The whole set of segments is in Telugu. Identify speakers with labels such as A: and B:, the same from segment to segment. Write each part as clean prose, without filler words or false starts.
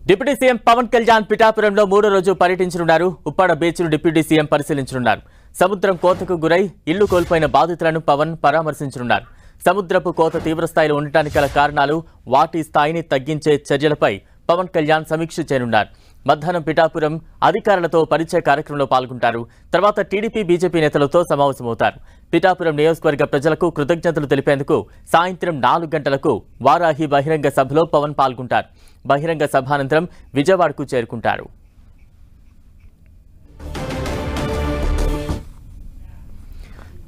A: డిప్యూటీ సీఎం పవన్ కళ్యాణ్ పిఠాపురంలో మూడో రోజు పర్యటించనున్నారు. ఉప్పాడ బీచ్ను డిప్యూటీ సీఎం పరిశీలించనున్నారు. సముద్రం కోతకు గురై ఇల్లు కోల్పోయిన బాధితులను పవన్ పరామర్శించనున్నారు. సముద్రపు కోత తీవ్రస్థాయిలో ఉండటానికి గల కారణాలు, వాటి స్థాయిని తగ్గించే చర్యలపై పవన్ కళ్యాణ్ సమీక్ష చేయనున్నారు. మధ్యాహ్నం పిఠాపురం అధికారులతో పరిచయ కార్యక్రమంలో పాల్గొంటారు. తర్వాత టీడీపీ బీజేపీ నేతలతో సమావేశమవుతారు. పిఠాపురం నియోజకవర్గ ప్రజలకు కృతజ్ఞతలు తెలిపేందుకు సాయంత్రం 4 గంటలకు వారాహి బహిరంగ సభలో పవన్ పాల్గొంటారు. బహిరంగ సభానంతరం విజయవాడకు చేరుకుంటారు.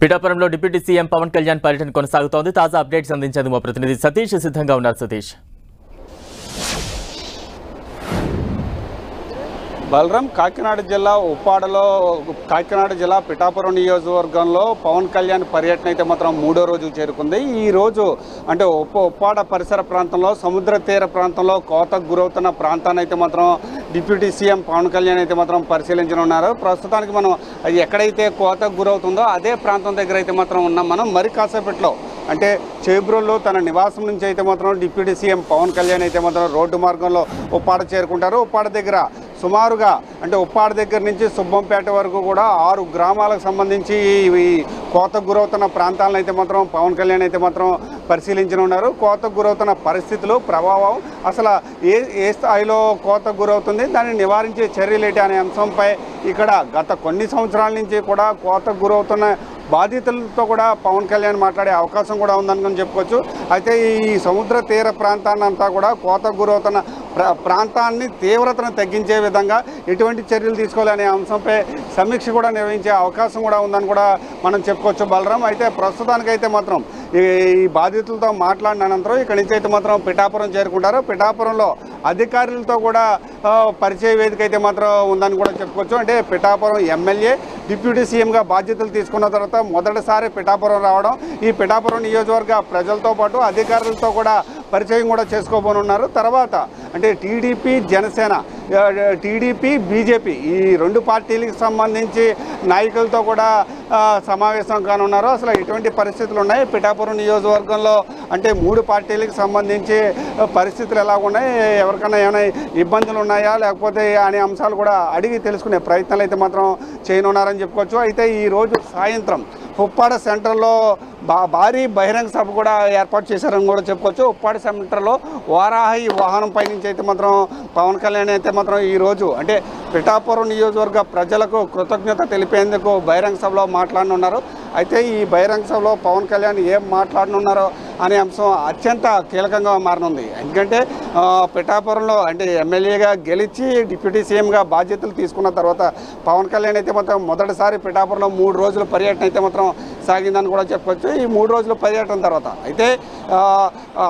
A: పిఠాపురంలో డిప్యూటీ సీఎం పవన్ కళ్యాణ్ పర్యటన కొనసాగుతోంది. తాజా అప్డేట్స్ అందించేందుకు మా ప్రతినిధి సతీష్ సిద్ధంగా ఉన్నారు. సతీష్,
B: బలరాం, కాకినాడ జిల్లా పిఠాపురం నియోజకవర్గంలో పవన్ కళ్యాణ్ పర్యటన అయితే మాత్రం మూడో రోజు చేరుకుంది. ఈ రోజు అంటే ఉప్పాడ పరిసర ప్రాంతంలో, సముద్ర తీర ప్రాంతంలో కోతకు గురవుతున్న ప్రాంతాన్ని అయితే మాత్రం డిప్యూటీ సీఎం పవన్ కళ్యాణ్ అయితే మాత్రం పరిశీలించనున్నారు. ప్రస్తుతానికి మనం ఎక్కడైతే కోతకు గురవుతుందో అదే ప్రాంతం దగ్గర అయితే మాత్రం ఉన్నాం. మనం మరి కాసేపట్లో అంటే చేబ్రోల్లో తన నివాసం నుంచి అయితే మాత్రం డిప్యూటీ సీఎం పవన్ కళ్యాణ్ అయితే మాత్రం రోడ్డు మార్గంలో ఉప్పాడ చేరుకుంటారు. ఉప్పాడ దగ్గర సుమారుగా అంటే ఉప్పాడ దగ్గర నుంచి సుబ్బంపేట వరకు కూడా 6 గ్రామాలకు సంబంధించి ఈ కోతకు గురవుతున్న ప్రాంతాలను అయితే మాత్రం పవన్ కళ్యాణ్ అయితే మాత్రం పరిశీలించనున్నారు. కోతకు గురవుతున్న పరిస్థితులు, ప్రభావం, అసలు ఏ స్థాయిలో కోతకు గురవుతుంది, దాన్ని నివారించే చర్యలేటి అనే అంశంపై ఇక్కడ గత కొన్ని సంవత్సరాల నుంచి కూడా కోతకు గురవుతున్న బాధితులతో కూడా పవన్ కళ్యాణ్ మాట్లాడే అవకాశం కూడా ఉందని చెప్పుకోవచ్చు. అయితే ఈ సముద్ర తీర ప్రాంతాన్ని అంతా కూడా కోతకు గురవుతున్న ప్రాంతాన్ని తీవ్రతను తగ్గించే విధంగా ఎటువంటి చర్యలు తీసుకోవాలనే అంశంపై సమీక్ష కూడా నిర్వహించే అవకాశం కూడా ఉందని కూడా మనం చెప్పుకోవచ్చు బలరాం. అయితే ప్రస్తుతానికైతే మాత్రం ఈ బాధితులతో మాట్లాడిన అనంతరం ఇక్కడి నుంచి అయితే మాత్రం పిఠాపురం చేరుకుంటారు. పిఠాపురంలో అధికారులతో కూడా పరిచయ వేదిక అయితే మాత్రం ఉందని కూడా చెప్పుకోవచ్చు. అంటే పిఠాపురం ఎమ్మెల్యే డిప్యూటీ సీఎంగా బాధ్యతలు తీసుకున్న తర్వాత మొదటిసారి పిఠాపురం రావడం, ఈ పిఠాపురం నియోజకవర్గ ప్రజలతో పాటు అధికారులతో కూడా పరిచయం కూడా చేసుకోబోనున్నారు. తర్వాత అంటే టీడీపీ, జనసేన, టీడీపీ, బీజేపీ ఈ 2 పార్టీలకు సంబంధించి నాయకులతో కూడా సమావేశం కానున్నారు. అసలు ఎటువంటి పరిస్థితులు ఉన్నాయి పిఠాపురం నియోజకవర్గంలో, అంటే 3 పార్టీలకు సంబంధించి పరిస్థితులు ఎలా ఉన్నాయి, ఎవరికైనా ఏమైనా ఇబ్బందులు ఉన్నాయా లేకపోతే అనే అంశాలు కూడా అడిగి తెలుసుకునే ప్రయత్నాలు అయితే మాత్రం చేయనున్నారని చెప్పుకోవచ్చు. అయితే ఈరోజు సాయంత్రం ఉప్పాడ సెంటర్లో భారీ బహిరంగ సభ కూడా ఏర్పాటు చేశారని కూడా చెప్పుకోవచ్చు. ఉప్పాడ సెంటర్లో వారాహి వాహనంపై నుంచి అయితే మాత్రం పవన్ కళ్యాణ్ అయితే మాత్రం ఈరోజు అంటే పిఠాపురం నియోజకవర్గ ప్రజలకు కృతజ్ఞత తెలిపేందుకు బహిరంగ సభలో మాట్లాడనున్నారు. అయితే ఈ బహిరంగ సభలో పవన్ కళ్యాణ్ ఏం మాట్లాడనున్నారో అనే అంశం అత్యంత కీలకంగా మారనుంది. ఎందుకంటే పిఠాపురంలో అంటే ఎమ్మెల్యేగా గెలిచి డిప్యూటీ సీఎంగా బాధ్యతలు తీసుకున్న తర్వాత పవన్ కళ్యాణ్ అయితే మాత్రం మొదటిసారి పిఠాపురంలో 3 రోజుల పర్యటన అయితే మాత్రం సాగిందని కూడా చెప్పొచ్చు. ఈ 3 రోజుల పర్యటన తర్వాత అయితే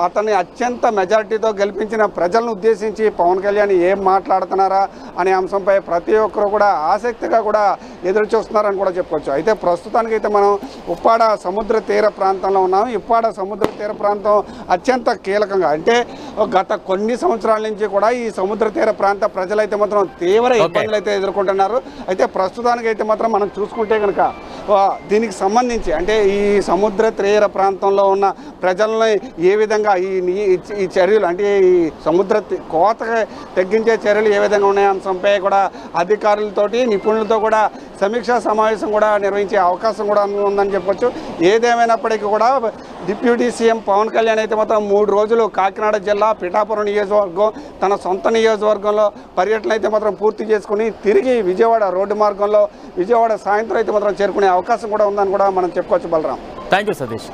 B: అతన్ని అత్యంత మెజారిటీతో గెలిపించిన ప్రజలను ఉద్దేశించి పవన్ కళ్యాణ్ ఏం మాట్లాడుతున్నారా అనే అంశంపై ప్రతి ఒక్కరు కూడా ఆసక్తిగా కూడా ఎదురు చూస్తున్నారని కూడా చెప్పుకోవచ్చు. అయితే ప్రస్తుతానికైతే మనం ఉప్పాడ సముద్ర తీర ప్రాంతంలో ఉన్నాం. ఉప్పాడ సముద్ర తీర ప్రాంతం అత్యంత కీలకంగా అంటే గత కొన్ని సంవత్సరాల నుంచి కూడా ఈ సముద్ర తీర ప్రాంత ప్రజలైతే మాత్రం తీవ్ర ఇబ్బందులు అయితే ఎదుర్కొంటున్నారు. అయితే ప్రస్తుతానికైతే మాత్రం మనం చూసుకుంటే కనుక దీనికి సంబంధించి అంటే ఈ సముద్ర తీర ప్రాంతంలో ఉన్న ప్రజలను ఏ విధంగా ఈ చర్యలు అంటే ఈ సముద్ర కోత తగ్గించే చర్యలు ఏ విధంగా ఉన్నాయో అంశంపై కూడా అధికారులతోటి, నిపుణులతో కూడా సమీక్షా సమావేశం కూడా నిర్వహించే అవకాశం కూడా ఉందని చెప్పొచ్చు. ఏదేమైనప్పటికీ కూడా డిప్యూటీ సీఎం పవన్ కళ్యాణ్ అయితే మాత్రం 3 రోజులు కాకినాడ జిల్లా పిఠాపురం నియోజకవర్గం తన సొంత నియోజకవర్గంలో పర్యటన అయితే మాత్రం పూర్తి చేసుకుని తిరిగి విజయవాడ రోడ్డు మార్గంలో విజయవాడ సాయంత్రం అయితే మాత్రం చేరుకునే అవకాశం కూడా ఉందని కూడా మనం చెప్పుకోవచ్చు బలరాం.
A: Thank you Satish.